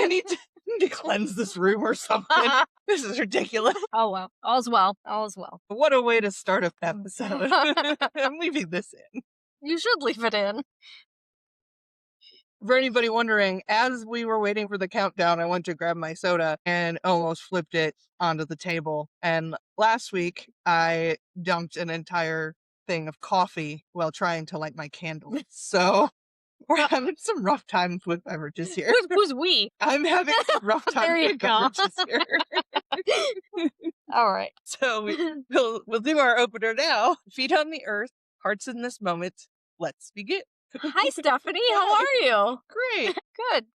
need to cleanse this room or something. This is ridiculous. Oh, well. All's well. All's well. What a way to start an episode. I'm leaving this in. You should leave it in. For anybody wondering, as we were waiting for the countdown, I went to grab my soda and almost flipped it onto the table. And last week, I dumped an entire thing of coffee while trying to light my candle. So we're having some rough times with beverages here. Who's we? I'm having some rough times There you with go. beverages here. All right. So we'll do our opener now. Feet on the earth, hearts in this moment. Let's begin. Hi, Stephanie. How are you? Great.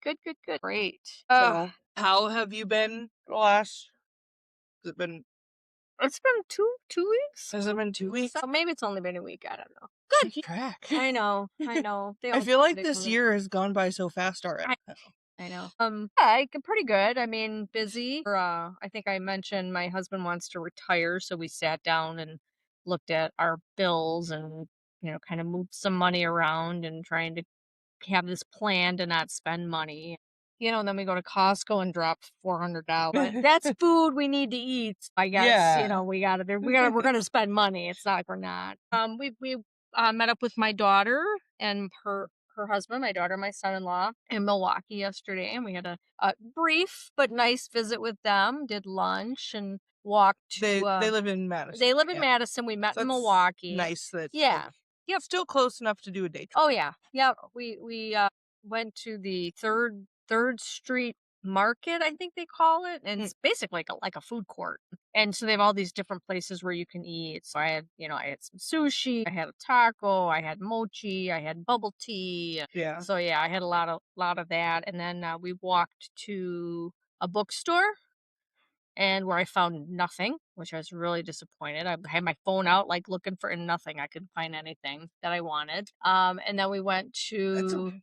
Good. Great. So, how have you been the last? Has it been It's been two weeks. Has it been 2 weeks? So maybe it's only been a week. I don't know. Good. Keep track. I know. I feel like this year has gone by so fast already. I know. Yeah, pretty good. I mean, busy. I think I mentioned my husband wants to retire, so we sat down and looked at our bills and kind of moved some money around and trying to have this plan to not spend money. And then we go to Costco and drop $400. That's food we need to eat. I guess, Yeah. we're gonna spend money. It's not like we're not. We met up with my daughter and her husband, my daughter, my son-in-law in Milwaukee yesterday, and we had a brief but nice visit with them. Did lunch and walked to. They live in Madison. They live in Madison. We met in Milwaukee. Nice that. Yeah. Yep. Still close enough to do a day trip. Oh yeah. Yep. We went to the Third Street Market, I think they call it, and it's basically like a food court. And so they have all these different places where you can eat. So I had some sushi, I had a taco, I had mochi, I had bubble tea. Yeah. So yeah, I had a lot of that. And then we walked to a bookstore, and where I found nothing, which I was really disappointed. I had my phone out, like looking for nothing. I couldn't find anything that I wanted. And then we went to.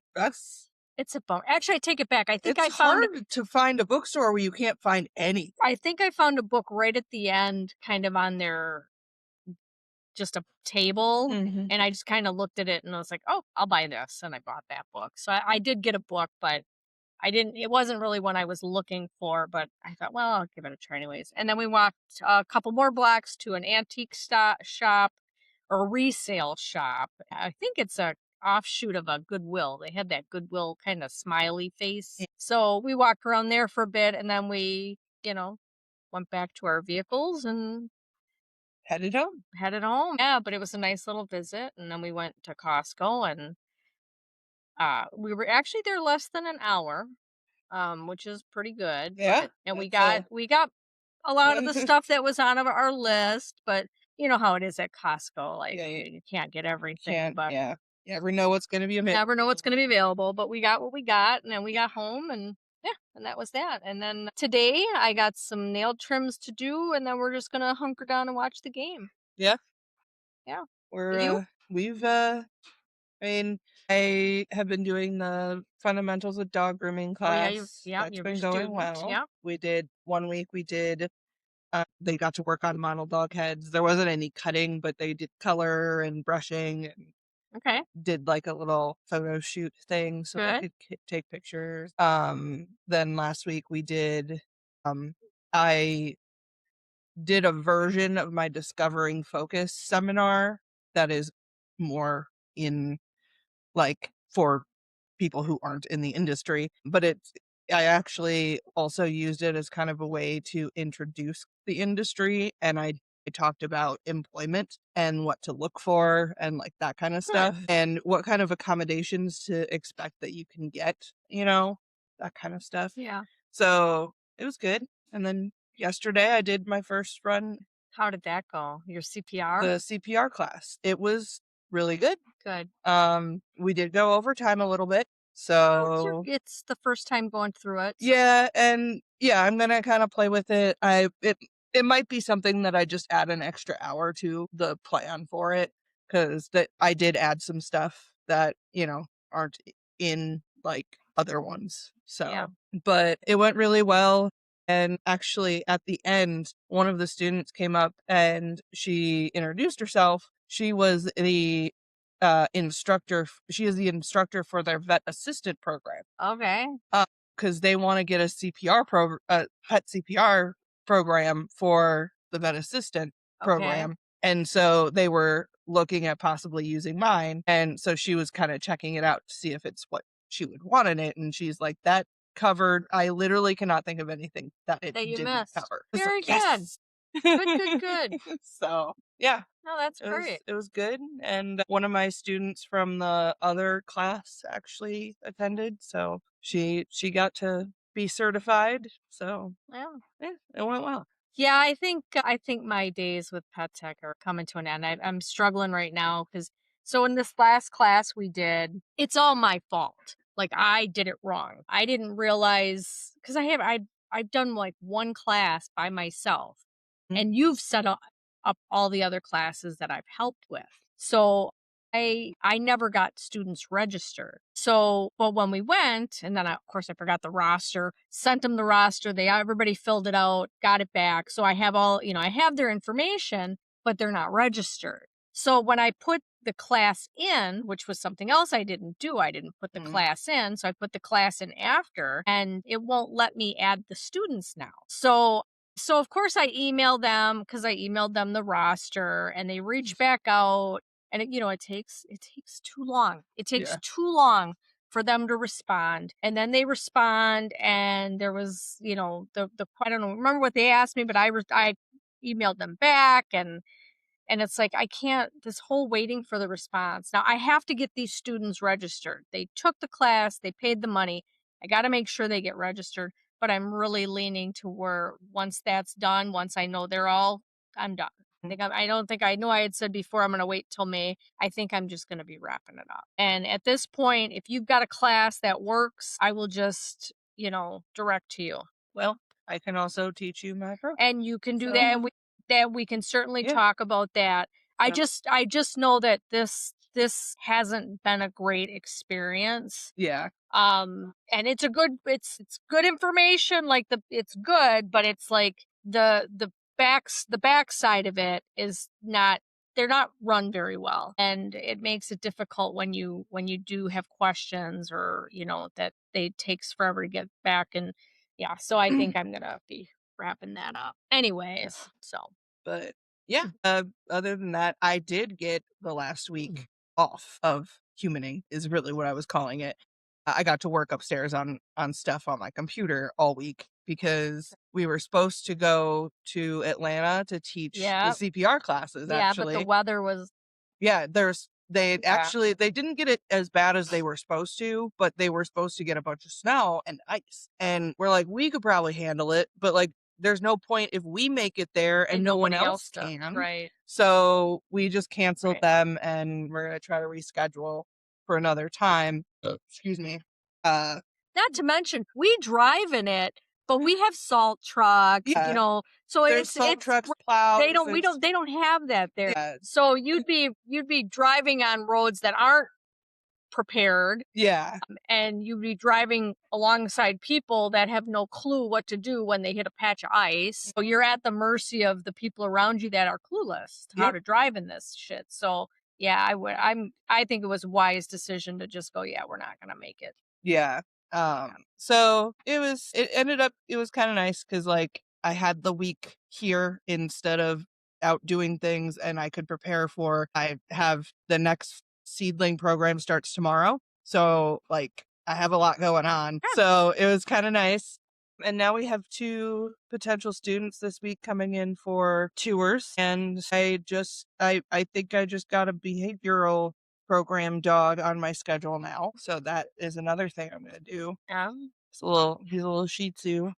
It's a bummer. Actually, I take it back. I think it's hard to find a bookstore where you can't find anything. I think I found a book right at the end, kind of on their just a table, and I just kind of looked at it and I was like, "Oh, I'll buy this," and I bought that book. So I did get a book, but I didn't. It wasn't really what I was looking for. But I thought, well, I'll give it a try anyways. And then we walked a couple more blocks to an antique shop or resale shop. I think it's a offshoot of a Goodwill. They had that Goodwill kind of smiley face. So we walked around there for a bit, and then we, went back to our vehicles and headed home. Yeah, but it was a nice little visit. And then we went to Costco, and we were actually there less than an hour, which is pretty good. Yeah. And we got a lot of the stuff that was on our list, but you know how it is at Costco. Like you can't get everything. You never know what's going to be available, but we got what we got, and then we got home, and and that was that. And then today I got some nail trims to do, and then we're just going to hunker down and watch the game. Yeah. Yeah. I have been doing the fundamentals of dog grooming class. That's been going well. Yeah. We did 1 week. They got to work on model dog heads. There wasn't any cutting, but they did color and brushing and did like a little photo shoot thing so I could take pictures. Then last week we did I did a version of my Discovering Focus seminar that is more in like for people who aren't in the industry, but I actually also used it as kind of a way to introduce the industry, and I talked about employment and what to look for and like that kind of stuff and what kind of accommodations to expect that you can get, that kind of stuff. Yeah. So it was good. And then yesterday I did my first run. How did that go? Your CPR? The CPR class. It was really good. Good. We did go over time a little bit. So it's the first time going through it. So. Yeah, and I'm gonna kind of play with it. It might be something that I just add an extra hour to the plan for it, because I did add some stuff that aren't in like other ones. So, but it went really well. And actually, at the end, one of the students came up and she introduced herself. She was the instructor. She is the instructor for their vet assistant program. Okay. because they want to get a pet CPR program for the vet assistant program. And so they were looking at possibly using mine. And so she was kind of checking it out to see if it's what she would want in it. And she's like, that covered, I literally cannot think of anything that it that you didn't missed. cover. It's Very like, good. yes. Good. So yeah, No, that's great. it was good. And one of my students from the other class actually attended. So she got to be certified. So Yeah. yeah, it went well. Yeah, I think my days with pet tech are coming to an end. I'm struggling right now because so in this last class we did, it's all my fault. Like I did it wrong. I didn't realize because I've done like one class by myself, Mhm. and you've up all the other classes that I've helped with. So I never got students registered. So, but when we went, and then of course I forgot the roster, sent them the roster. Everybody filled it out, got it back. So I have I have their information, but they're not registered. So when I put the class in, which was something else I didn't do, I didn't put the class in. So I put the class in after, and it won't let me add the students now. So of course I emailed them because I emailed them the roster, and they reached back out, and it takes too long. It takes too long for them to respond, and then they respond, and there was the I don't know, remember what they asked me, but I emailed them back, and it's like I can't, this whole waiting for the response. Now I have to get these students registered. They took the class, they paid the money. I got to make sure they get registered, but I'm really leaning to where once that's done, once I know I'm done. I don't think I know I had said before I'm going to wait till May. I think I'm just going to be wrapping it up. And at this point, if you've got a class that works, I will just, direct to you. Well, I can also teach you my program. And you can do that, and we can certainly Yeah. talk about that. I Yeah. just know that this hasn't been a great experience. Yeah. And it's good information, like it's good, but it's like the backside of it is not, they're not run very well, and it makes it difficult when you do have questions, or that they takes forever to get back. And yeah, so I think I'm gonna be wrapping that up anyways. So But yeah, other than that, I did get the last week off of humaning is really what I was calling it. I got to work upstairs on stuff on my computer all week because we were supposed to go to Atlanta to teach the yeah, CPR classes yeah, but the actually. weather was Yeah, they yeah. actually they didn't get it as bad as they were supposed to, but they were supposed to get a bunch of snow and ice. And we're like, we could probably handle it, but like there's no point if we make it there and no one nobody else else does, can. right? So we just canceled Right. them and we're gonna try to reschedule for another time. Excuse me. Uh Not to mention, we drive in it, but we have salt trucks, yeah, so there's salt trucks, plows, it's they don't have that there. yeah, So you'd be driving on roads that aren't prepared, yeah. and you'd be driving alongside people that have no clue what to do when they hit a patch of ice. So you're at the mercy of the people around you that are clueless how Yep. to drive in this shit. So yeah, I think it was a wise decision to just go, yeah, we're not gonna make it. Yeah. So it ended up, it was kind of nice because like I had the week here instead of out doing things and I could prepare for, I have the next seedling program starts tomorrow. So like I have a lot going on. Yeah. So it was kind of nice. And now we have two potential students this week coming in for tours. And I think I just got a behavioral program dog on my schedule now. So that is another thing I'm gonna do. Um, He's a little Shih Tzu,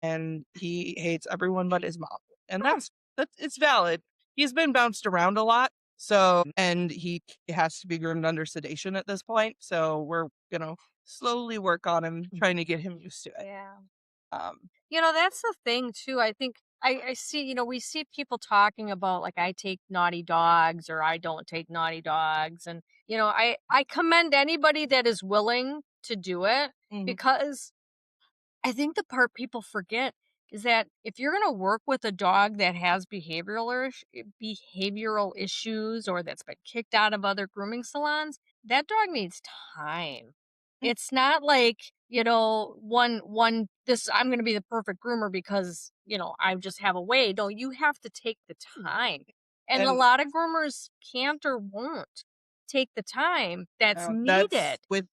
and he hates everyone but his mom, and huh. that's it's valid. He's been bounced around a lot, so and he has to be groomed under sedation at this point. So we're gonna slowly work on him, trying to get him used to it. Yeah. Um, That's the thing too. I think I see, we see people talking about like I take naughty dogs or I don't take naughty dogs. And, I commend anybody that is willing to do it, mhm. because I think the part people forget is that if you're going to work with a dog that has behavioral issues, or that's been kicked out of other grooming salons, that dog needs time. It's not like, I'm going to be the perfect groomer because, I just have a way. No, you have to take the time. And a And lot of groomers can't or won't take the time that's that's needed. with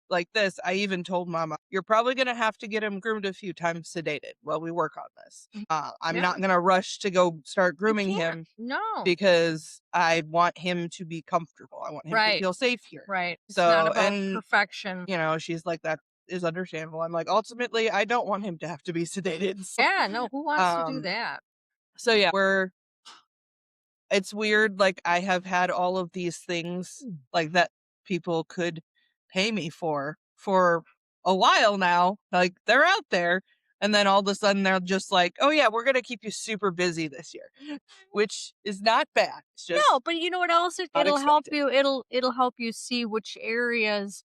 like this. I even told Mama, you're probably going to have to get him groomed a few times sedated while we work on this. I'm Yeah. not going to rush to go start You grooming can't. him No. because I want him to be comfortable. I want him to Right. feel safe here. Right. It's not So, about and perfection. she's like, that is understandable. I'm like, ultimately, I don't want him to have to be sedated. So, Yeah, no, who wants to do that? so yeah, it's weird. Like, I have had all of these things like that people could pay me for a while now. Like, they're out there. And then all of a sudden they're just like, oh yeah, we're going to keep you super busy this year, which is not bad. It's just No, but you know what else? It'll help you. It'll help you see which areas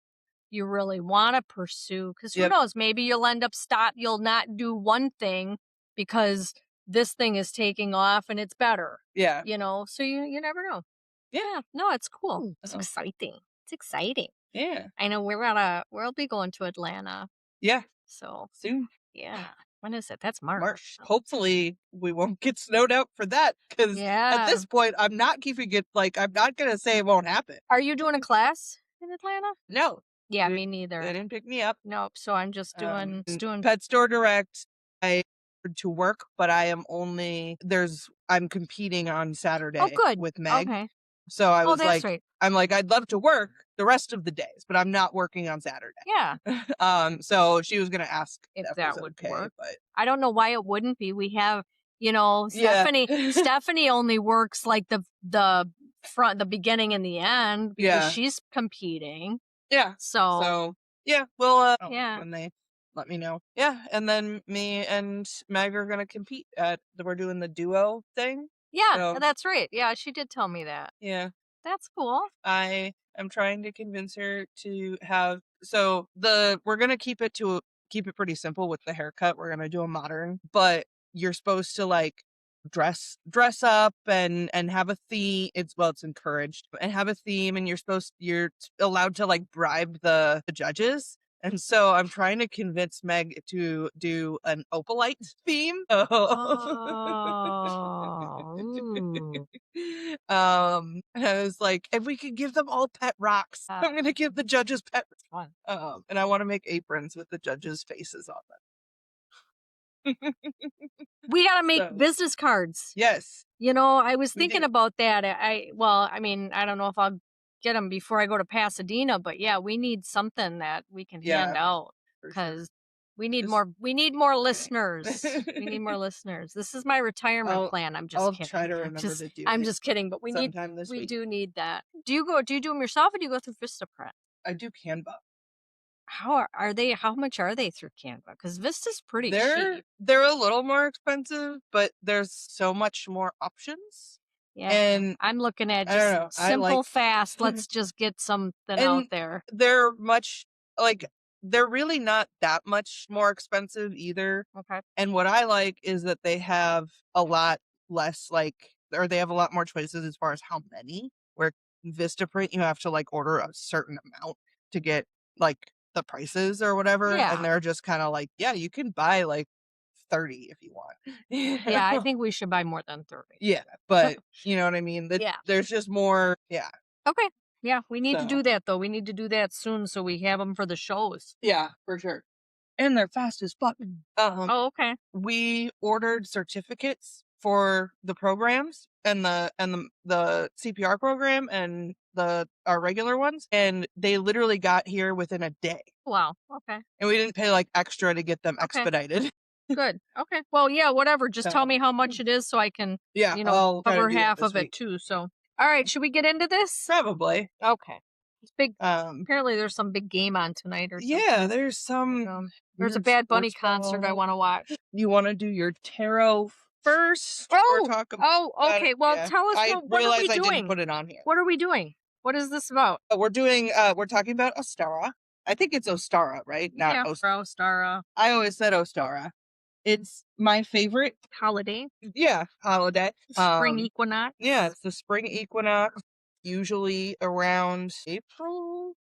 you really want to pursue. Because who knows? Maybe you'll end up You'll not do one thing because this thing is taking off and it's better. Yeah. So you never know. Yeah. No, it's cool. It's exciting. It's exciting. Yeah. I know we'll be going to Atlanta. Yeah. So Soon. yeah. When is it? That's March. March. Hopefully we won't get snowed out for that. Because at this point, I'm not keeping it, like, I'm not going to say it won't happen. Are you doing a class in Atlanta? No. Yeah, me neither. They didn't pick me up. Nope. So I'm just doing Pet Store Direct. I to work, but I am I'm competing on Saturday with Meg. Okay. So I was that's like, right. I'm like, I'd love to work the rest of the days, but I'm not working on Saturday. Yeah. So she was gonna ask If was that would okay, work. but I don't know why it wouldn't be. We have, yeah. Stephanie only works like the beginning and the end because she's competing. Yeah. So yeah, well, yeah. when they let me know. Yeah, and then me and Meg are gonna compete we're doing the duo thing. Yeah, So, that's right. Yeah, she did tell me that. yeah. That's cool. I am trying to convince her to have we're gonna keep it pretty simple with the haircut. We're gonna do a modern, but you're supposed to like dress up and have a theme. It's encouraged and have a theme, and you're allowed to like bribe the judges. And so I'm trying to convince Meg to do an opalite theme. Oh. And I was like, if we could give them all pet rocks, I'm gonna give the judges pet Fun. and I want to make aprons with the judges' faces on them. We gotta make business cards. Yes. I was thinking about that. I don't know if I'll get them before I go to Pasadena, but yeah, we need something that we can hand out because we need more. We need more listeners. We need more listeners. This is my retirement plan. I'm just kidding. I'll try to remember to do I'm it just kidding, but we sometime this week. do need that. Do you do them yourself or do you go through Vistaprint? I do Canva. How are they? How much are they through Canva? Because Vista's pretty cheap. They're a little more expensive, but there's so much more options. Yeah, and I'm looking at just simple, fast. Let's just get something out there. They're they're really not that much more expensive either. Okay. And what I like is that they have a lot less or they have a lot more choices as far as how many. Where Vistaprint, you have to like order a certain amount to get like the prices or whatever. Yeah. And they're just kind of like, yeah, you can buy like 30 if you want. Yeah, I think we should buy more than 30. Yeah, but you know what I mean? Yeah. There's just more, yeah. Okay. Yeah, we need to do that, though. We need to do that soon so we have them for the shows. Yeah, for sure. And they're fast as fuck. Oh, okay. We ordered certificates for the programs and the CPR program and our regular ones, and they literally got here within a day. Wow. Okay. And we didn't pay like extra to get them expedited. Good. Okay. Well, yeah, whatever. Just tell me how much it is so I can, I'll cover half of it too. So, all right, should we get into this? Probably. Okay. It's big. Apparently, there's some big game on tonight or something. Yeah, there's some. There's a Bad Bunny concert I want to watch. You want to do your tarot first? Okay. Well, tell us what are we doing? I didn't put it on here. What are we doing? What is this about? We're talking about Ostara. I think it's Ostara, right? Not Ostara. I always said Ostara. It's my favorite holiday. Yeah, holiday. Spring Equinox. Yeah, it's the Spring Equinox, usually around April.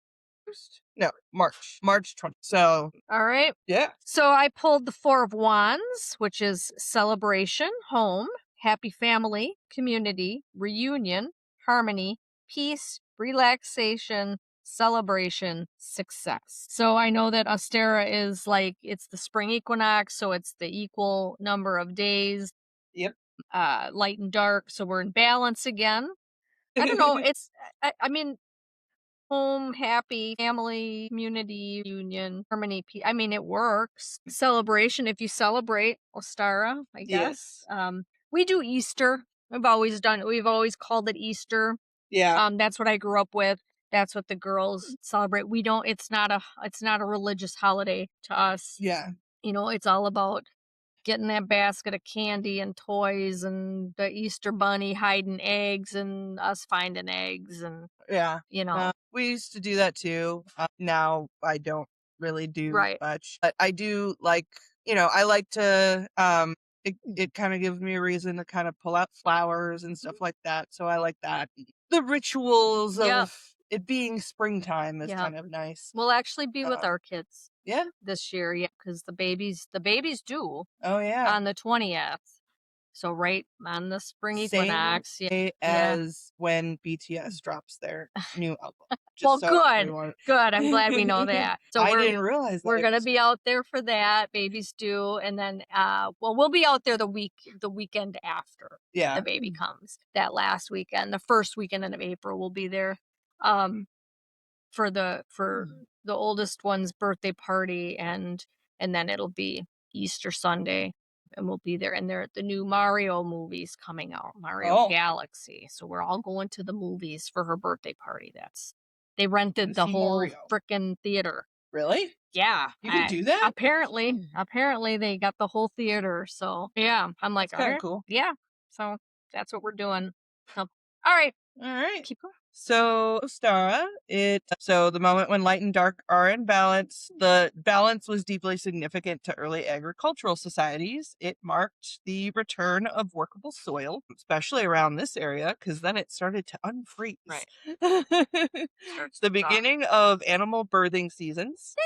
No, March 20th. So, all right. yeah. So I pulled the Four of Wands, which is celebration, home, happy family, community, reunion, harmony, peace, relaxation, celebration, success. So I know that Ostara is like, it's the spring equinox, so it's the equal number of days, Yep. light and dark, so we're in balance again. I don't know, it's I mean, home, happy, family, community, union, harmony. I mean, it works. Celebration. If you celebrate Ostara, I guess. Yes. We do Easter. We've always done. We've always called it Easter. Yeah. That's what I grew up with. That's what the girls celebrate. We don't. It's not a. It's not a religious holiday to us. Yeah. You know, it's all about getting that basket of candy and toys and the Easter bunny hiding eggs and us finding eggs and Yeah. you know. We used to do that too. Now I don't really do Right. much, but I do like, I like to, it kind of gives me a reason to kind of pull out flowers and stuff like that. So I like that. The rituals Yep. of it being springtime is Yep. kind of nice. We'll actually be with our kids Yeah. this year, yeah, because the babies do Oh yeah. on the 20th. So right on the spring Same equinox. Yeah. day Yeah. as when BTS drops their new album. Well, Just so good. everyone. Good. I'm glad we know that. So I didn't realize that we're it gonna was. be out there for that. Babies do, and then well, we'll be out there the weekend after Yeah. the baby comes. That last weekend, the first weekend in April, we'll be there. For the oldest one's birthday party, and then it'll be Easter Sunday, and we'll be there. And the new Mario movies coming out, Mario Oh, Galaxy. So we're all going to the movies for her birthday party. They rented to the see whole Mario. frickin' theater. Really? Yeah, You can do that? apparently they got the whole theater. So yeah, I'm like, That's kind of okay, cool. yeah. So that's what we're doing. So, all right, All right. keep going. So, Ostara, so the moment when light and dark are in balance, the balance was deeply significant to early agricultural societies. It marked the return of workable soil, especially around this area, because then it started to unfreeze. Right. It's the beginning of animal birthing seasons.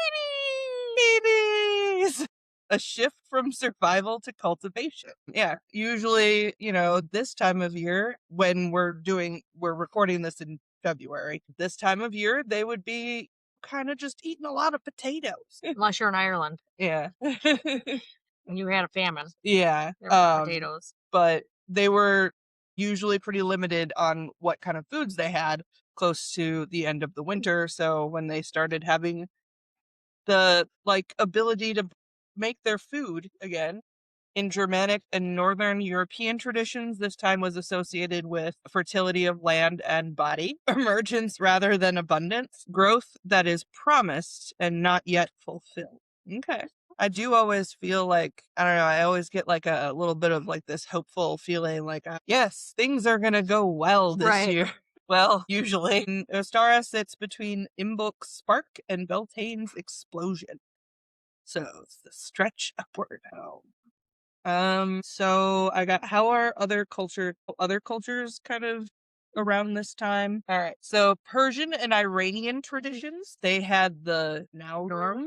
Babies! A shift from survival to cultivation. Yeah, usually, this time of year when we're recording this in February, this time of year, they would be kind of just eating a lot of potatoes. Unless you're in Ireland Yeah. and you had a famine. Yeah. There were potatoes. But they were usually pretty limited on what kind of foods they had close to the end of the winter. So when they started having the ability to make their food again, in Germanic and Northern European traditions, this time was associated with fertility of land and body, emergence rather than abundance, growth that is promised and not yet fulfilled. Okay. I do always feel like, I don't know, I always get like a little bit of like this hopeful feeling like, yes, things are going to go well this year. Well, usually. And Ostara sits between Imbolc's spark and Beltane's explosion. So it's the stretch upward. So I got how are other cultures kind of around this time? All right. So Persian and Iranian traditions, they had the Nowruz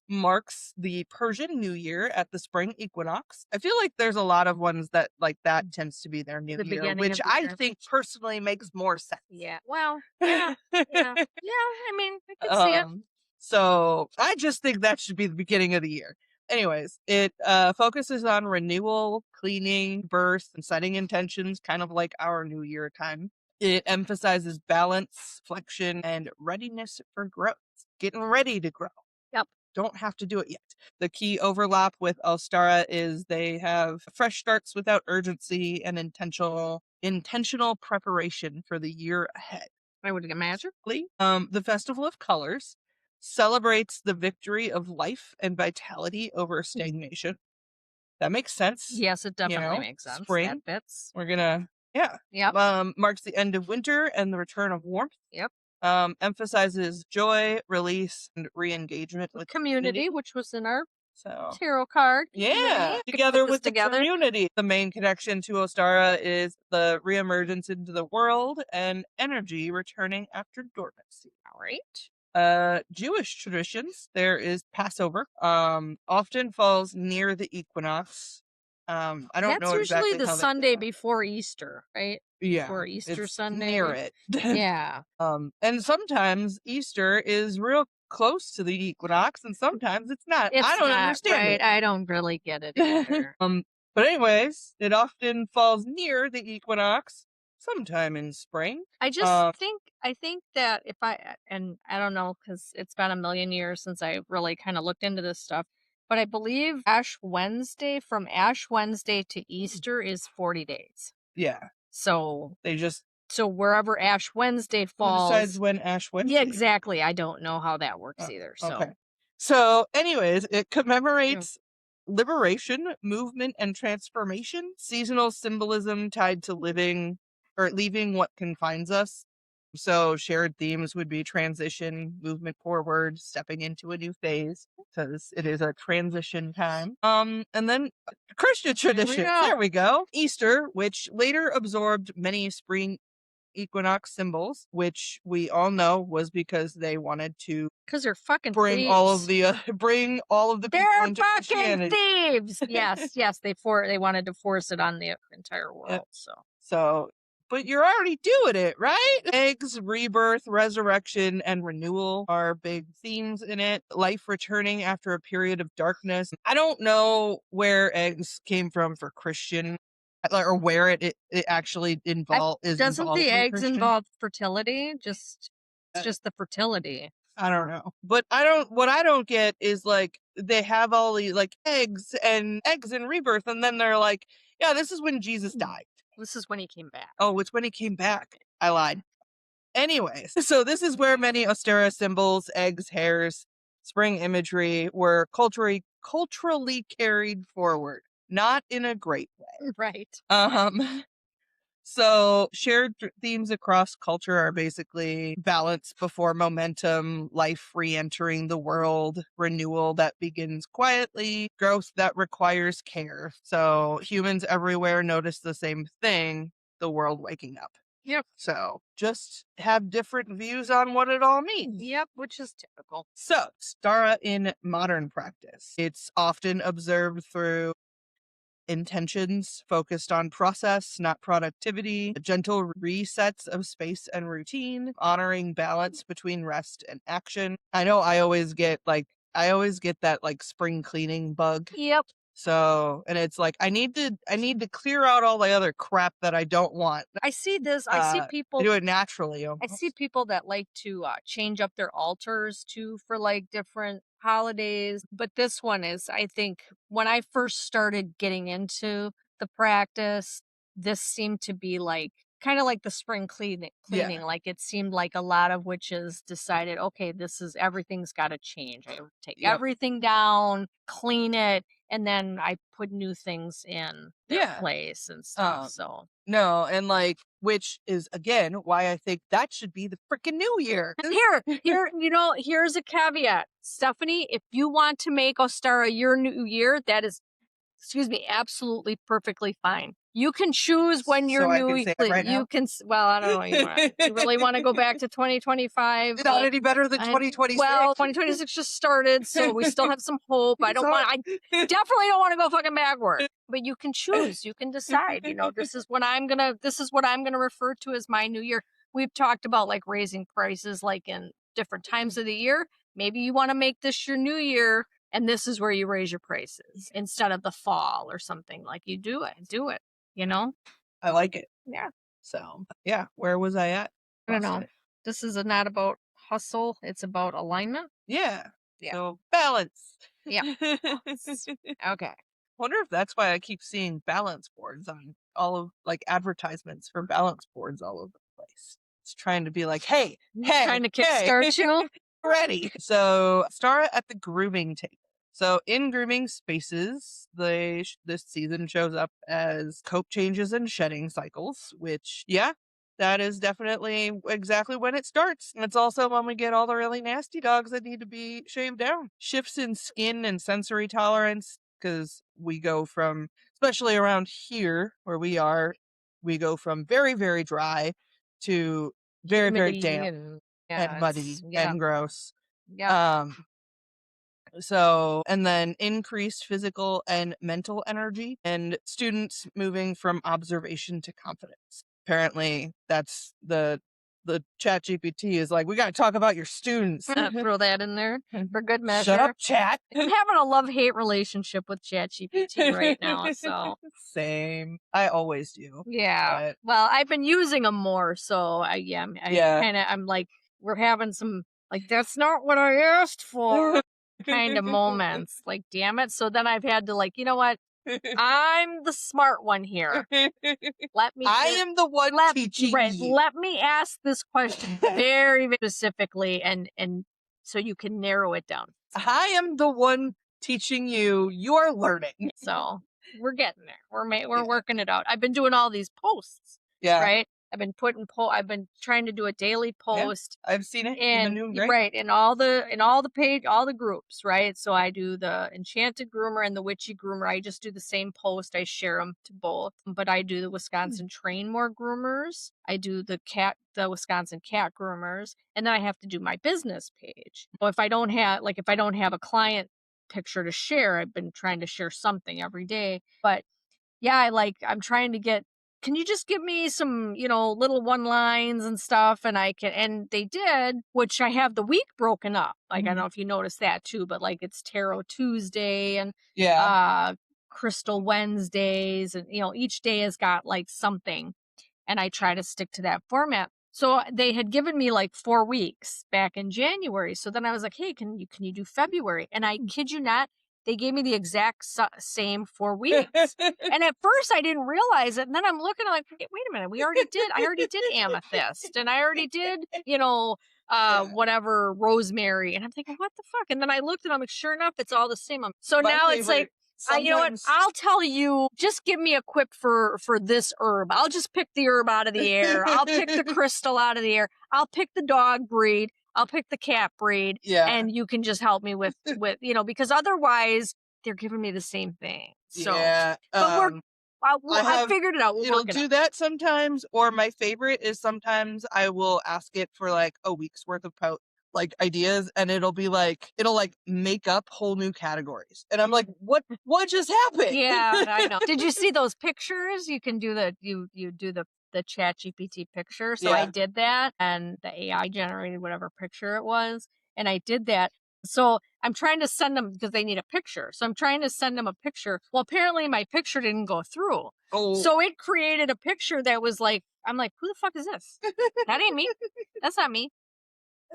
marks the Persian New Year at the spring equinox. I feel like there's a lot of ones that like that tends to be their new year, which I think personally makes more sense. Yeah. Well, yeah. Yeah. Yeah, I mean, I could see it. So I just think that should be the beginning of the year. Anyways, it focuses on renewal, cleaning, birth, and setting intentions, kind of like our New Year time. It emphasizes balance, flexion, and readiness for growth. Getting ready to grow. Yep. Don't have to do it yet. The key overlap with Ostara is they have fresh starts without urgency and intentional preparation for the year ahead. I would imagine. The Festival of Colors celebrates the victory of life and vitality over stagnation. That makes sense. Yes, it definitely makes sense. Spring. That fits. We're gonna, yeah. Yep. Marks the end of winter and the return of warmth. Yep. Emphasizes joy, release, and re-engagement with community, which was in our So tarot card. yeah, together with the community. The main connection to Ostara is the reemergence into the world and energy returning after dormancy. All right. Jewish traditions, there is Passover. Often falls near the equinox. I don't That's know usually exactly the how Sunday before Easter, right? yeah, Before Easter it's Sunday. near it. Yeah. And sometimes Easter is real close to the equinox, and sometimes it's not. It's I don't not, understand right? it. I don't really get it either. But anyways, it often falls near the equinox, sometime in spring. I just think that if and I don't know because it's been a million years since I really kind of looked into this stuff, but I believe from Ash Wednesday to Easter is 40 days. Yeah, So they just so wherever Ash Wednesday who decides falls, when Ash Wednesday? yeah, exactly. I don't know how that works either. Okay. So So, anyways, it commemorates liberation, movement, and transformation. Seasonal symbolism tied to living or leaving what confines us. So, shared themes would be transition, movement forward, stepping into a new phase, because it is a transition time. And then Christian tradition. There we go. Easter, which later absorbed many spring equinox symbols, which we all know was because they wanted to because they're fucking bring thieves. all of the bring all of the people They're into fucking Christianity. thieves. Yes, they wanted to force it on the entire world. Yep. So But you're already doing it, right? Eggs, rebirth, resurrection, and renewal are big themes in it. Life returning after a period of darkness. I don't know where eggs came from for Christian, or where it actually doesn't the eggs involve fertility? It's just the fertility. I don't know. But what I don't get is like they have all the like eggs and rebirth, and then they're like, yeah, this is when Jesus died. This is when he came back. Oh, it's when he came back. I lied. Anyways, so this is where many Ostara symbols, eggs, hairs, spring imagery were culturally carried forward. Not in a great way. Right. So shared themes across culture are basically balance before momentum, life re-entering the world, renewal that begins quietly, growth that requires care. So humans everywhere notice the same thing, the world waking up. Yep. So just have different views on what it all means. Yep, which is typical. So Stara in modern practice. It's often observed through intentions focused on process, not productivity, gentle resets of space and routine, honoring balance between rest and action. I know I always get that like spring cleaning bug. Yep. So, and it's like I need to clear out all the other crap that I don't want. I see people do it naturally. I see people that like to change up their altars too for like different holidays. But this one is, I think, when I first started getting into the practice, this seemed to be like kind of like the spring cleaning. Yeah. Like it seemed like a lot of witches decided, okay, everything's got to change. I take everything down, clean it, and then I put new things in their place and stuff. So no, and like, which is again why I think that should be the freaking new year. Here's a caveat, Stephanie. If you want to make Ostara your new year, that is, absolutely perfectly fine. You can choose when you're new. You can. Well, I don't know. You really want to go back to 2025? Not any better than 2026. Well, 2026 just started, so we still have some hope. I definitely don't want to go fucking backward. But you can choose. You can decide. This is what I'm gonna refer to as my new year. We've talked about like raising prices, like in different times of the year. Maybe you want to make this your new year, and this is where you raise your prices instead of the fall or something. Like you do it. I like it. Yeah. So yeah, where was I at? I don't know. This is not about hustle. It's about alignment. Yeah. So balance. Yeah. Okay. Wonder if that's why I keep seeing balance boards on all of like advertisements for balance boards all over the place. It's trying to be like, hey, trying to kickstart you. Ready. So start at the grooming table. So in grooming spaces, this season shows up as coat changes and shedding cycles, which, yeah, That is definitely exactly when it starts. And it's also when we get all the really nasty dogs that need to be shaved down. Shifts in skin and sensory tolerance, because we go from, especially around here where we are, we go from very, very dry to very, very Humidity damp and and yeah, muddy yeah, and gross. yeah. Um, so, and then increased physical and mental energy, and students moving from observation to confidence. Apparently, that's the chat GPT is like, we got to talk about your students. Throw that in there for good Shut measure. up, chat. I'm having a love-hate relationship with ChatGPT right now, so Same. I always do. yeah. But Well, I've been using them more, so yeah. I'm like, we're having some like that's not what I asked for kind of moments. Like, damn it. So then I've had to like, you know what? I'm the smart one here. Let me I am the one teaching you. let me ask this question very, very specifically and so you can narrow it down. I am the one teaching you. You're learning. So we're getting there. We're Yeah. working it out. I've been doing all these posts, Yeah. right? I've been trying to do a daily Yeah. post I've seen it. You've been and doing great. right all the groups, right? So I do the enchanted groomer and the witchy groomer. I just do the same post. I share them to both, but I do the Wisconsin train more groomers. I do the Wisconsin cat groomers, and then I have to do my business page. Well, if I don't have a client picture to share, I've been trying to share something every day, but yeah, I'm trying to get, can you just give me some, little one lines and stuff? And they did, which I have the week broken up. Like, I don't know if you noticed that too, but like it's Tarot Tuesday and, Yeah. Crystal Wednesdays. And, each day has got like something and I try to stick to that format. So they had given me like 4 weeks back in January. So then I was like, "Hey, can you do February?" And I kid you not, they gave me the exact same 4 weeks. And at first I didn't realize it. And then I'm looking, I'm like, wait a minute, I already did amethyst and I already did, whatever rosemary. And I'm thinking, what the fuck? And then I looked and I'm like, sure enough, it's all the same. So My now it's like, favorite. you know what? Sometimes I'll tell you. Just give me a quip for this herb. I'll just pick the herb out of the air. I'll pick the crystal out of the air. I'll pick the dog breed. I'll pick the cat breed. Yeah. And you can just help me with because otherwise they're giving me the same thing. So, Yeah. but I figured it out. We'll It'll work it do out. that sometimes, or my favorite is sometimes I will ask it for like a week's worth of like ideas, and it'll like make up whole new categories, and I'm like, what just happened? Yeah, I know. Did you see those pictures? You can do you do the chat GPT picture. So I Yeah. did that and the AI generated whatever picture it was. And I did that. So I'm trying to send them because they need a picture. So I'm trying to send them a picture. Well, apparently my picture didn't go through. Oh. So it created a picture that was like, I'm like, who the fuck is this? That ain't me. That's not me.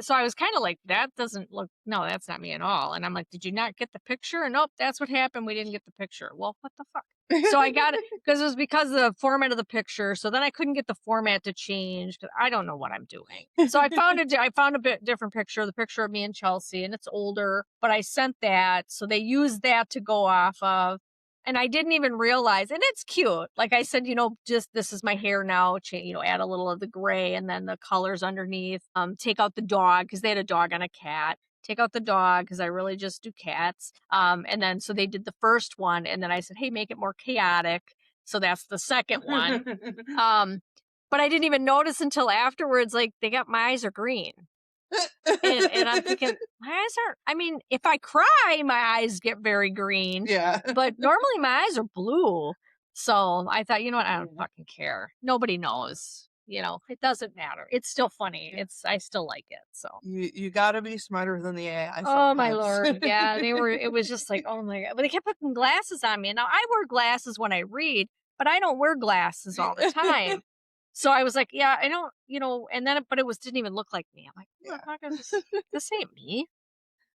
So I was kind of like, that doesn't look, no, that's not me at all. And I'm like, did you not get the picture? And nope, that's what happened. We didn't get the picture. Well, what the fuck? So I got it because it was because of the format of the picture. So then I couldn't get the format to change because I don't know what I'm doing. So I found a bit different picture, the picture of me and Chelsea, and it's older, but I sent that. So they used that to go off of. And I didn't even realize, and it's cute. Like I said, just this is my hair now. Add a little of the gray and then the colors underneath. Take out the dog because they had a dog and a cat. Take out the dog because I really just do cats. And then so they did the first one, and then I said, hey, make it more chaotic. So that's the second one. But I didn't even notice until afterwards. Like my eyes are green. And I'm thinking, my eyes are, I mean, if I cry, my eyes get very green. Yeah. But normally my eyes are blue. So I thought, you know what? I don't fucking care. Nobody knows. It doesn't matter. It's still funny. I still like it. So You gotta be smarter than the AI oh my sometimes. Lord. Yeah, it was just like, oh my God. But they kept putting glasses on me. And now I wear glasses when I read, but I don't wear glasses all the time. So I was like, yeah, I don't, and then, but didn't even look like me. I'm like, Yeah. what the fuck is this ain't me.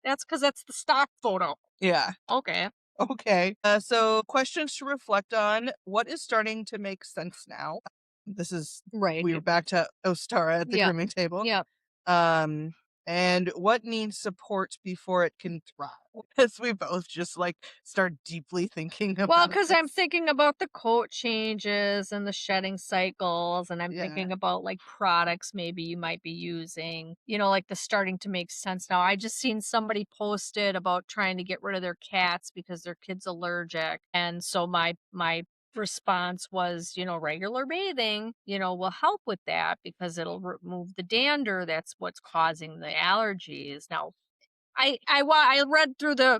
That's because that's the stock photo. Yeah. Okay. Okay. So questions to reflect on. What is starting to make sense now? This is Right. we were back to Ostara at the Yeah. grooming table. Yeah. Um, And what needs support before it can thrive? As we both just like start deeply thinking Well, about because I'm this. thinking about the coat changes and the shedding cycles, and I'm Yeah. thinking about like products maybe you might be using, like the starting to make sense now. I just seen somebody posted about trying to get rid of their cats because their kid's allergic. And so my response was, regular bathing, will help with that because it'll remove the dander that's what's causing the allergies. Now, I read through the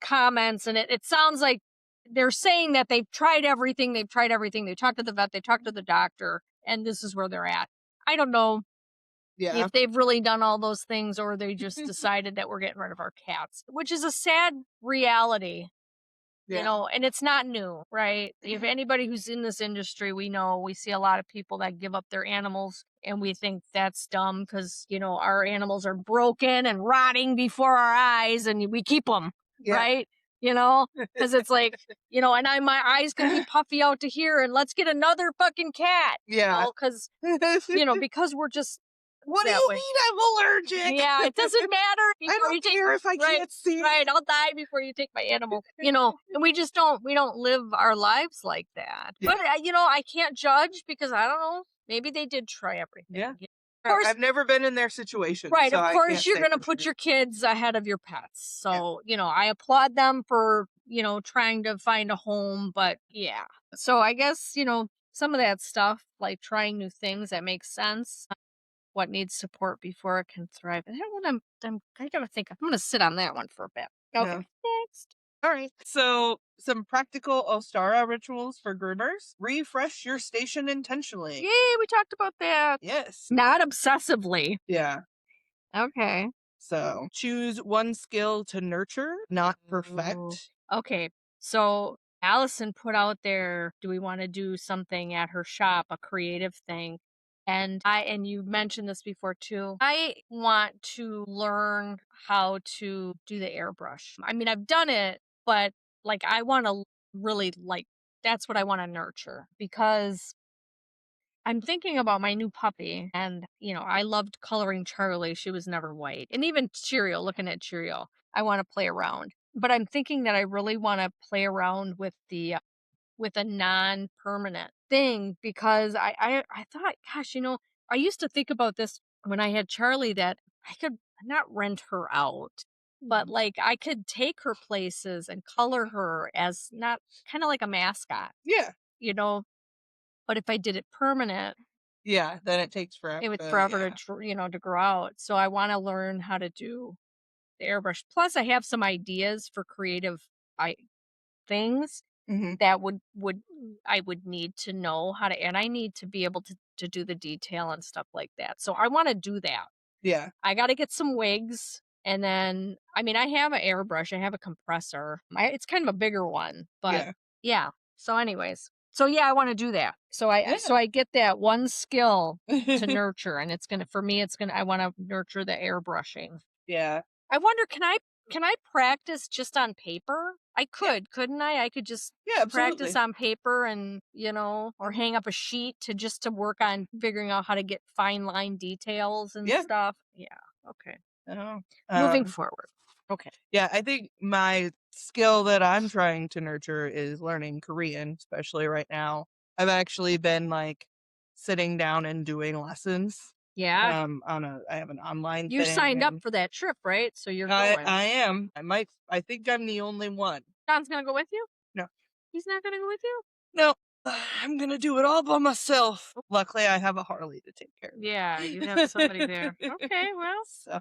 comments and it sounds like they're saying that they've tried everything. They've tried everything. They talked to the vet. They talked to the doctor, and this is where they're at. I don't know Yeah. if they've really done all those things or they just decided that we're getting rid of our cats, which is a sad reality. Yeah. And it's not new, right? If anybody who's in this industry, we see a lot of people that give up their animals and we think that's dumb because, our animals are broken and rotting before our eyes and we keep them, Yeah. right? Because it's like, and my eyes can be puffy out to here and let's get another fucking cat, Yeah. because, because we're just What do that you way. mean I'm allergic? Yeah, it doesn't matter I before you don't take care if I right, can't see. right. I'll die before you take my animal. And we don't live our lives like that. Yeah. But I can't judge because I don't know. Maybe they did try everything. Yeah. Of course, I've never been in their situation, right. so Of I course, can't you're say gonna for put sure. your kids ahead of your pets. Yeah. So I applaud them for trying to find a home. But yeah, so I guess some of that stuff like trying new things that makes sense. What needs support before it can thrive? And that one I gotta think. I'm gonna sit on that one for a bit. Okay. Yeah. Next. All right. So, some practical Ostara rituals for groomers. Refresh your station intentionally. Yay, we talked about that. Yes. Not obsessively. Yeah. Okay. So, choose one skill to nurture, not Ooh. perfect. Okay. So Allison put out there, do we want to do something at her shop, a creative thing? And you mentioned this before too. I want to learn how to do the airbrush. I mean, I've done it, but like I want to really like that's what I want to nurture because I'm thinking about my new puppy and I loved coloring Charlie. She was never white. And even Cheerio, looking at Cheerio, I want to play around. But I'm thinking that I really want to play around with the with a non-permanent thing because I thought, gosh, I used to think about this when I had Charlie that I could not rent her out, but like I could take her places and color her as not kind of like a mascot, Yeah. you know. But if I did it permanent, Yeah. Then it takes forever. it would forever Yeah. to grow out. So I want to learn how to do the airbrush. Plus, I have some ideas for creative I things Hmm. that would I would need to know how to, and I need to be able to do the detail and stuff like that. So I want to do that. Yeah. I got to get some wigs, and then I mean I have an airbrush, I have a compressor. It's kind of a bigger one, but Yeah. yeah. So, anyways, so yeah, I want to do that. So I get that one skill to Yeah. nurture, and it's gonna for me. It's gonna I want to nurture the airbrushing. Yeah. I wonder, can I practice just on paper? I couldn't I? I could just Yeah. practice Absolutely. on paper and, or hang up a sheet to work on figuring out how to get fine line details and Yeah. stuff. Yeah. Okay. Oh. Moving forward. Okay. Yeah, I think my skill that I'm trying to nurture is learning Korean, especially right now. I've actually been like sitting down and doing lessons. Yeah. I have an online You thing signed up and for that trip, right? So you're I going. I am. I think I'm the only one. John's gonna go with you? No. He's not gonna go with you? No. I'm gonna do it all by myself. Luckily I have a Harley to take care of Yeah, you have somebody there. it. Okay, well. So,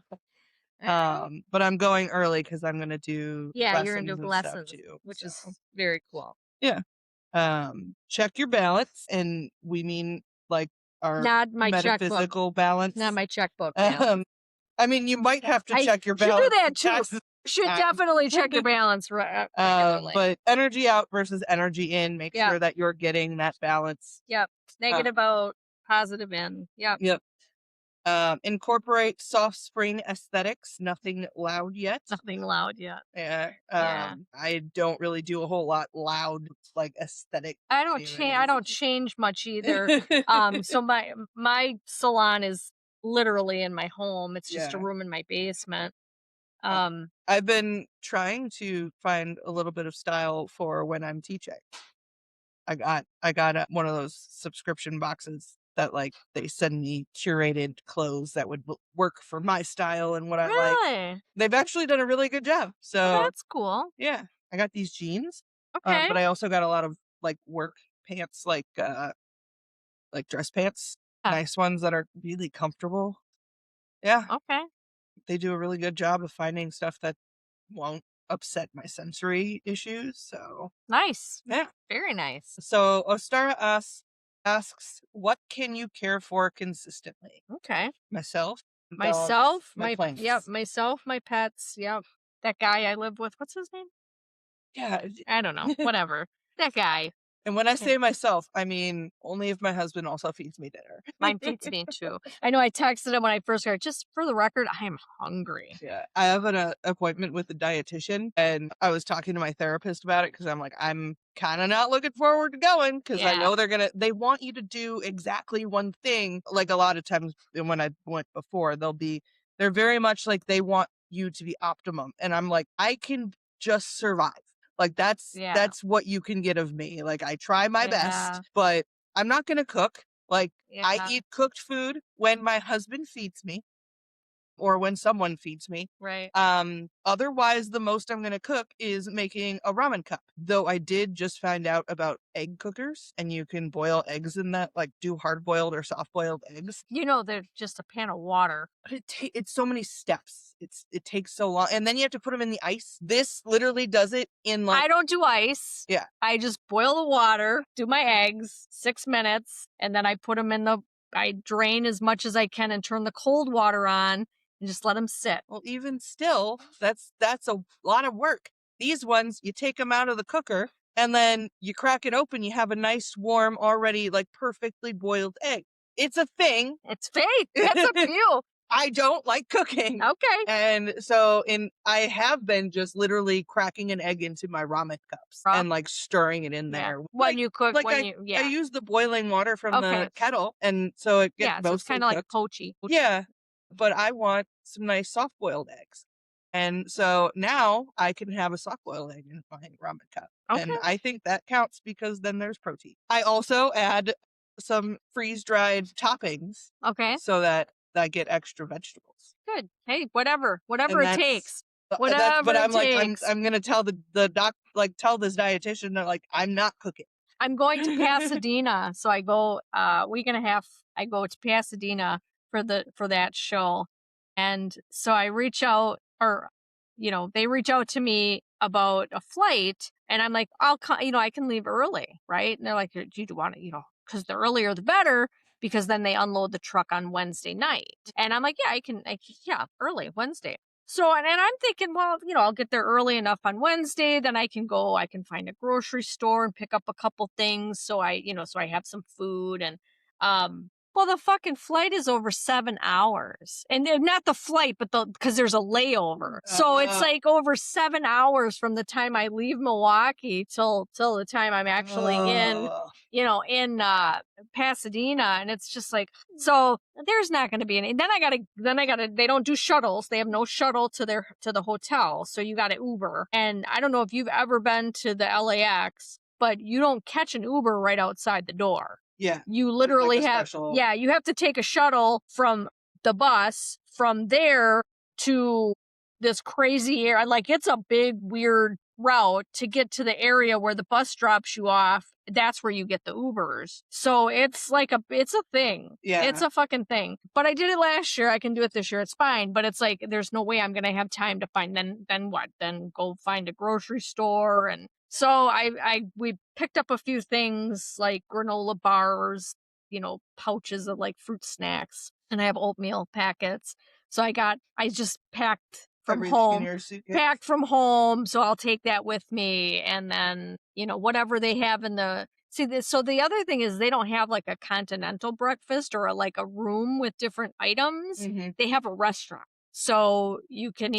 All right. but I'm going early because I'm gonna do Yeah, you're gonna lessons do and stuff lessons, too. which So is very cool. yeah. Check your balance, and we mean like our Not my checkbook. metaphysical Not balance. my checkbook, ma'am. Um, I mean, you might have to I check your should do balance that for too. taxes. Should Time. definitely check your balance regularly. But energy out versus energy in. Make Yeah. sure that you're getting that balance. Yep. Negative out, positive in. Yep. Yep. Incorporate soft spring aesthetics. Nothing loud yet. Nothing loud yet. Yeah. Yeah. I don't really do a whole lot loud like aesthetic. I don't change much either. So my salon is literally in my home. It's just a room in my basement. Uh, Um, I've been trying to find a little bit of style for when I'm teaching. I got one of those subscription boxes that like they send me curated clothes that would work for my style and what I like. really? They've actually done a really good job. Well, So that's cool. yeah, I got these jeans, Okay. but I also got a lot of like work pants, like dress pants, Yeah. nice ones that are really comfortable. Yeah, Okay. they do a really good job of finding stuff that won't upset my sensory issues. So Nice. yeah. Very nice. So Ostara asks, what can you care for consistently? Okay. Myself, dogs, Myself, my yep, plants. myself, my pets, yep. That guy I live with, what's his name? Yeah. I don't know. Whatever. That guy. And when I Yeah. say myself, I mean only if my husband also feeds me dinner. Mine feeds me too. I know I texted him when I first got, just for the record, I am hungry. Yeah. I have an appointment with the dietitian, and I was talking to my therapist about it because I'm like, I'm kind of not looking forward to going because I Yeah. know they want you to do exactly one thing. Like a lot of times when I went before, they're very much like they want you to be optimum. And I'm like, I can just survive. Like Yeah. that's what you can get of me. Like I try my Yeah. best, but I'm not going to cook. Like I Yeah. eat cooked food when my husband feeds me or when someone feeds me. Right. Otherwise, the most I'm going to cook is making a ramen cup. Though I did just find out about egg cookers and you can boil eggs in that, like do hard boiled or soft boiled eggs. You know, they're just a pan of water. But it's so many steps. It takes so long, and then you have to put them in the ice. This literally does it in like I don't do ice. yeah. I just boil the water, do my eggs, 6 minutes, and then I put them I drain as much as I can and turn the cold water on and just let them sit. Well, even still, that's a lot of work. These ones, you take them out of the cooker and then you crack it open. You have a nice, warm, already like perfectly boiled egg. It's a thing. It's fake. That's up to you. I don't like cooking. Okay. And so I have been just literally cracking an egg into my ramen cups and like stirring it in Yeah. there. When you cook, Like when I, you, I yeah. use the boiling water from Okay. the kettle and so it gets Yeah, so it's mostly kind of like cooked. poachy. Yeah, but I want some nice soft boiled eggs. And so now I can have a soft boiled egg in my ramen cup. Okay. And I think that counts because then there's protein. I also add some freeze dried toppings Okay. so that I get extra vegetables. Good. Hey, whatever And it takes. but Whatever I'm it like, takes. I'm gonna tell the doc, like tell this dietitian that like I'm not cooking. I'm going to Pasadena, so I go a week and a half. I go to Pasadena for that show, and so I reach out, or they reach out to me about a flight, and I'm like, I'll come. I can leave early, right? And they're like, do you want to, because the earlier the better, because then they unload the truck on Wednesday night, and I'm like, yeah, yeah, early Wednesday. So, and I'm thinking, well, I'll get there early enough on Wednesday, then I can find a grocery store and pick up a couple things. So so I have some food well, the fucking flight is over 7 hours and not the flight, but because there's a layover. So it's like over 7 hours from the time I leave Milwaukee till the time I'm actually in Pasadena. And it's just like, so there's not going to be any. Then I gotta, they don't do shuttles. They have no shuttle to the hotel. So you got to Uber. And I don't know if you've ever been to the LAX, but you don't catch an Uber right outside the door. Yeah. You literally you have to take a shuttle from the bus from there to this crazy area. Like it's a big, weird route to get to the area where the bus drops you off. That's where you get the Ubers. So it's like it's a thing. Yeah. It's a fucking thing. But I did it last year. I can do it this year. It's fine. But it's like, there's no way I'm going to have time to find, then what? Then go find a grocery store. And so we picked up a few things like granola bars, pouches of like fruit snacks, and I have oatmeal packets. So I just packed from everything home, in your suitcase. packed from home. So I'll take that with me. And then, whatever they have in so the other thing is they don't have like a continental breakfast or like a room with different items. Mm-hmm. They have a restaurant. So you can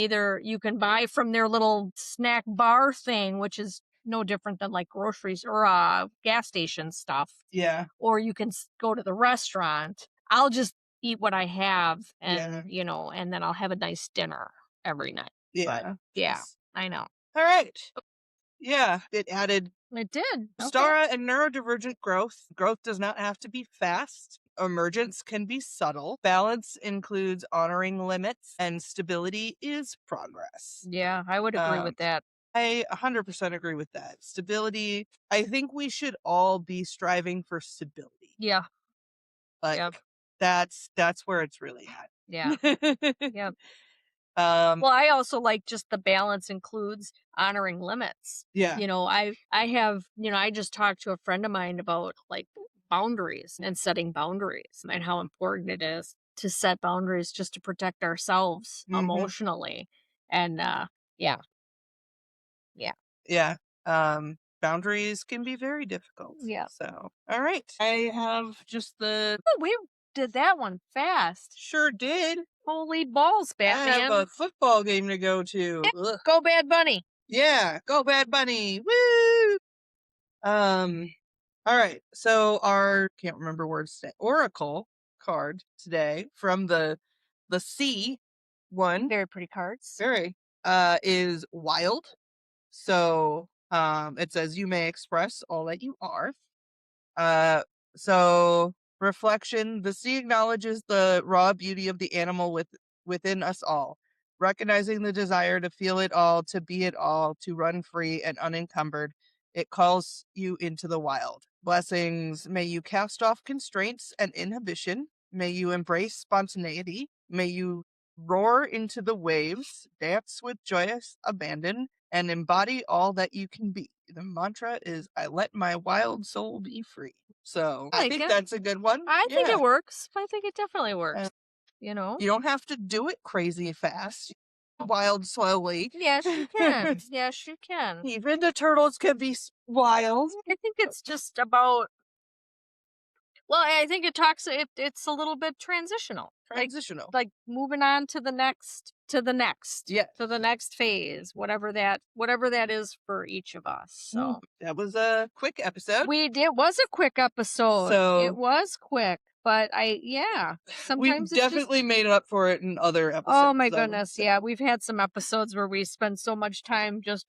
buy from their little snack bar thing, which is no different than like groceries or gas station stuff. Yeah. Or you can go to the restaurant. I'll just eat what I have and, and then I'll have a nice dinner every night. But Yeah. yeah, I know. All right. Yeah. It added It did. Okay. Ostara and neurodivergent growth. Growth does not have to be fast. Emergence can be subtle. Balance includes honoring limits, and stability is progress. Yeah, I would agree with that. I 100% agree with that. Stability, I think we should all be striving for stability. Yeah. Like Yep. that's where it's really at. Yeah. Yep. Um Well, I also like just the balance includes honoring limits. yeah. I have, I just talked to a friend of mine about like boundaries and setting boundaries and how important it is to set boundaries just to protect ourselves emotionally. And yeah, yeah. Yeah. Boundaries can be very difficult. Yeah. So, all right. I have just the Oh, we did that one fast. sure did. Holy balls, I have Batman. a football game to go to. Ugh. Go Bad Bunny. Yeah, go Bad Bunny. Woo! All right. So our can't remember words today. Oracle card today from the C one. Very pretty cards. Very is wild. So it says you may express all that you are. Uh so reflection, the sea acknowledges the raw beauty of the animal within us all, recognizing the desire to feel it all, to be it all, to run free and unencumbered. It calls you into the wild. Blessings, may you cast off constraints and inhibition. May you embrace spontaneity. May you roar into the waves, dance with joyous abandon, and embody all that you can be. The mantra is I let my wild soul be free. So I think that's a good one. I think it works. I think it definitely works. You don't have to do it crazy fast. Wild slowly. Yes, you can. Yes, you can. Even the turtles can be wild. I think it's just about. Well, I think it talks. It's a little bit transitional. Transitional. Like moving on to the next, Yeah. to the next phase, whatever that is for each of us. So that was a quick episode. It was a quick episode. So it was quick, but sometimes we definitely made up for it in other episodes. Oh my goodness, yeah, we've had some episodes where we spend so much time just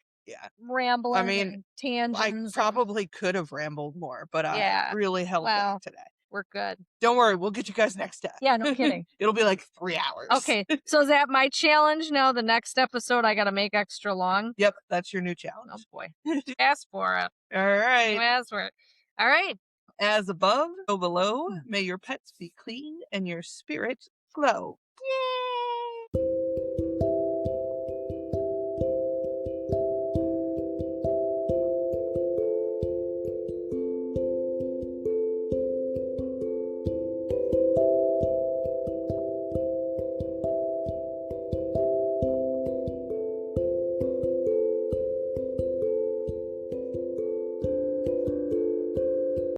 rambling. I mean, and tangents. I probably could have rambled more, but I really held back today. We're good. Don't worry, we'll get you guys next time. Yeah, no kidding. It'll be like 3 hours. Okay, so is that my challenge now? The next episode I gotta make extra long? Yep, that's your new challenge. Oh boy. Ask for it. All right. Ask for it. All right. As above, so below, may your pets be clean and your spirit glow. Yay!